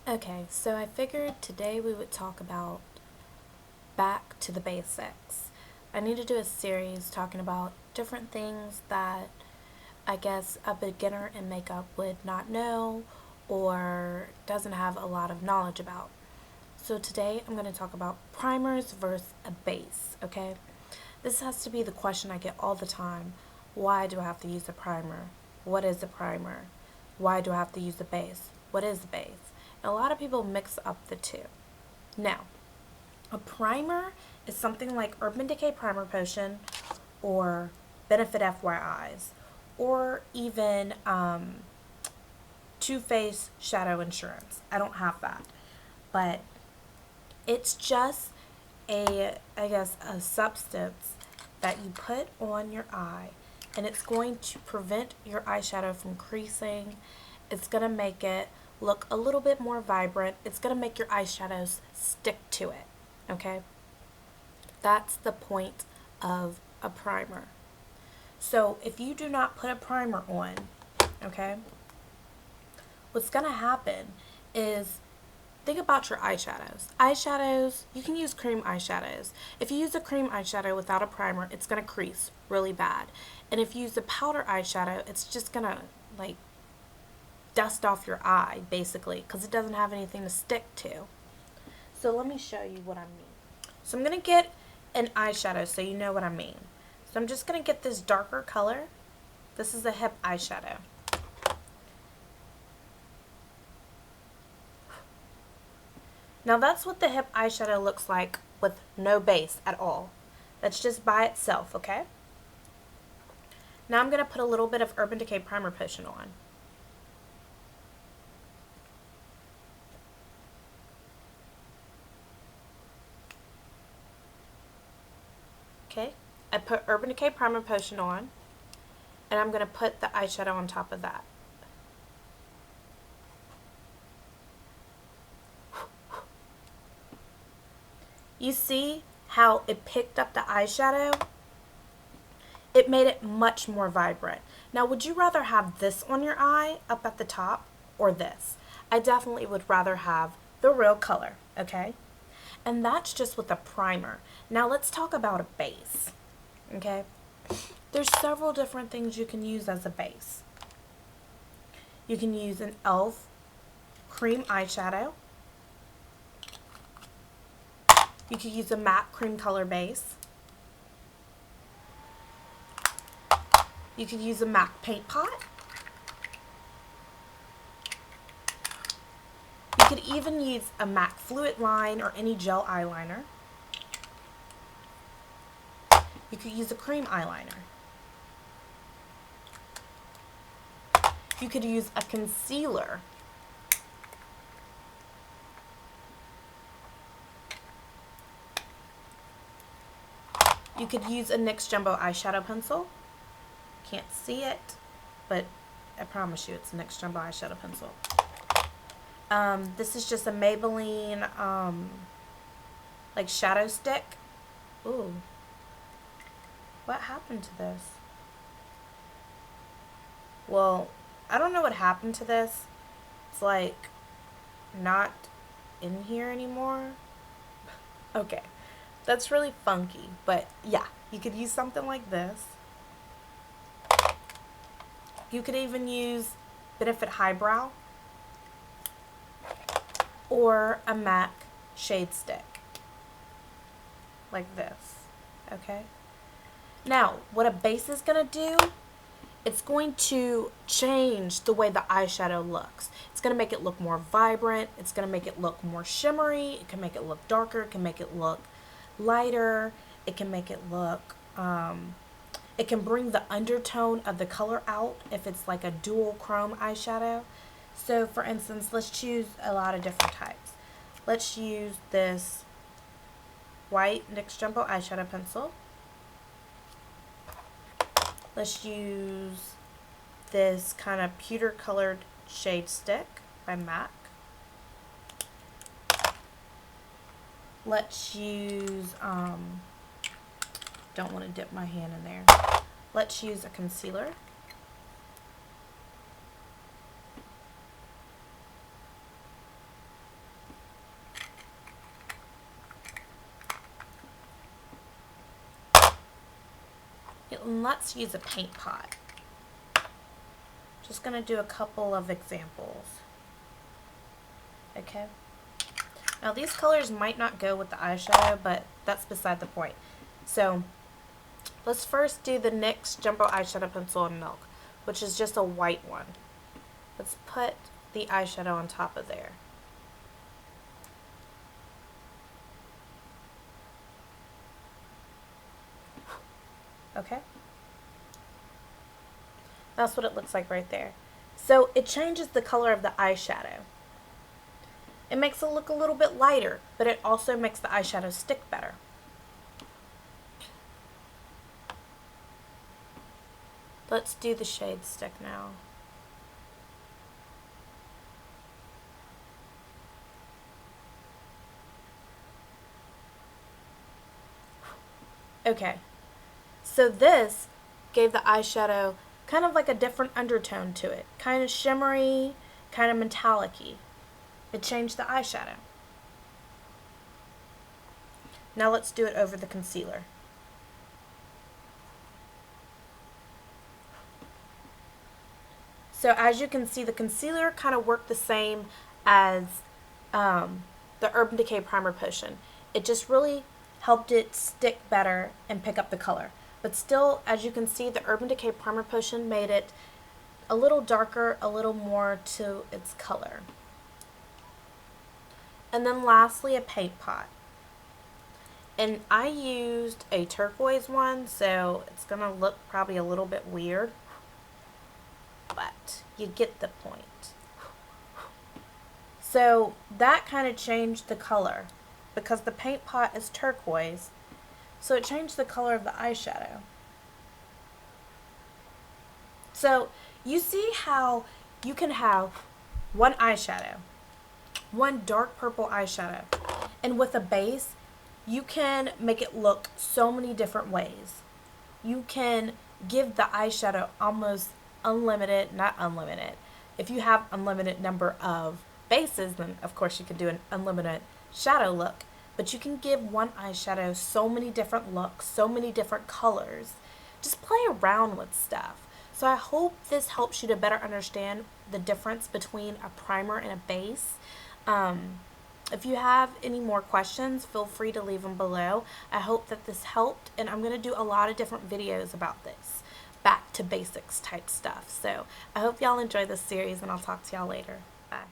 Okay, so I figured today we would talk about back to the basics. I need to do a series talking about different things that I guess a beginner in makeup would not know or doesn't have a lot of knowledge about. So today I'm going to talk about primers versus a base, okay? This has to be the question I get all the time. Why do I have to use a primer? What is a primer? Why do I have to use a base? What is a base? And a lot of people mix up the two. Now, a primer is something like Urban Decay Primer Potion or Benefit FYIs or even Too Faced Shadow Insurance. I don't have that. But it's just I guess, a substance that you put on your eye, and it's going to prevent your eyeshadow from creasing. It's going to make it look a little bit more vibrant. It's going to make your eyeshadows stick to it, okay? That's the point of a primer. So if you do not put a primer on, okay, what's going to happen is think about your eyeshadows. Eyeshadows, you can use cream eyeshadows. If you use a cream eyeshadow without a primer, it's going to crease really bad. And if you use a powder eyeshadow, it's just going to like dust off your eye basically because it doesn't have anything to stick to. So let me show you what I mean. So I'm going to get an eyeshadow so you know what I mean. So I'm just going to get this darker color. This is a hip eyeshadow. Now that's what the hip eyeshadow looks like with no base at all. That's just by itself, okay? Now I'm going to put a little bit of Urban Decay Primer Potion on. Okay, I put Urban Decay Primer Potion on, and I'm going to put the eyeshadow on top of that. You see how it picked up the eyeshadow? It made it much more vibrant. Now, would you rather have this on your eye up at the top or this? I definitely would rather have the real color, okay? And that's just with a primer. Now, let's talk about a base, okay? There's several different things you can use as a base. You can use an e.l.f. cream eyeshadow. You could use a matte cream color base. You could use a MAC paint pot. You could even use a MAC fluid line or any gel eyeliner. You could use a cream eyeliner. You could use a concealer. You could use a NYX Jumbo eyeshadow pencil. Can't see it, but I promise you it's a NYX Jumbo eyeshadow pencil. This is just a Maybelline like shadow stick. Ooh, what happened to this? Well, I don't know what happened to this. It's like not in here anymore. Okay, that's really funky, but yeah, you could use something like this. You could even use Benefit Highbrow or a MAC shade stick like this, okay? Now, what a base is going to do, it's going to change the way the eyeshadow looks. It's going to make it look more vibrant. It's going to make it look more shimmery. It can make it look darker. It can make it look lighter. It can make it look, it can bring the undertone of the color out if it's like a dual chrome eyeshadow. So for instance, let's choose a lot of different types. Let's use this white NYX Jumbo eyeshadow pencil. Let's use this kind of pewter colored shade stick by MAC. Let's use, don't want to dip my hand in there. Let's use a concealer. let's use a paint pot. Just going to do a couple of examples. Okay. Now these colors might not go with the eyeshadow, but that's beside the point. So let's first do the NYX Jumbo Eyeshadow Pencil in Milk, which is just a white one. Let's put the eyeshadow on top of there. Okay. That's what it looks like right there. So it changes the color of the eyeshadow. It makes it look a little bit lighter, but it also makes the eyeshadow stick better. Let's do the shade stick now. Okay, so this gave the eyeshadow kind of like a different undertone to it. Kind of shimmery, kind of metallic-y. It changed the eyeshadow. Now let's do it over the concealer. So as you can see, the concealer kind of worked the same as the Urban Decay Primer Potion. It just really helped it stick better and pick up the color. But still, as you can see, the Urban Decay Primer Potion made it a little darker, a little more to its color. And then lastly, a paint pot. And I used a turquoise one, so it's going to look probably a little bit weird. But you get the point. So that kind of changed the color because the paint pot is turquoise. So it changed the color of the eyeshadow. So you see how you can have one eyeshadow, one dark purple eyeshadow, and with a base, you can make it look so many different ways. You can give the eyeshadow almost unlimited, not unlimited. If you have unlimited number of bases, then of course you can do an unlimited shadow look. But you can give one eyeshadow so many different looks, so many different colors. Just play around with stuff. So I hope this helps you to better understand the difference between a primer and a base. If you have any more questions, feel free to leave them below. I hope that this helped, and I'm going to do a lot of different videos about this. Back to basics type stuff. So I hope y'all enjoy this series, and I'll talk to y'all later. Bye.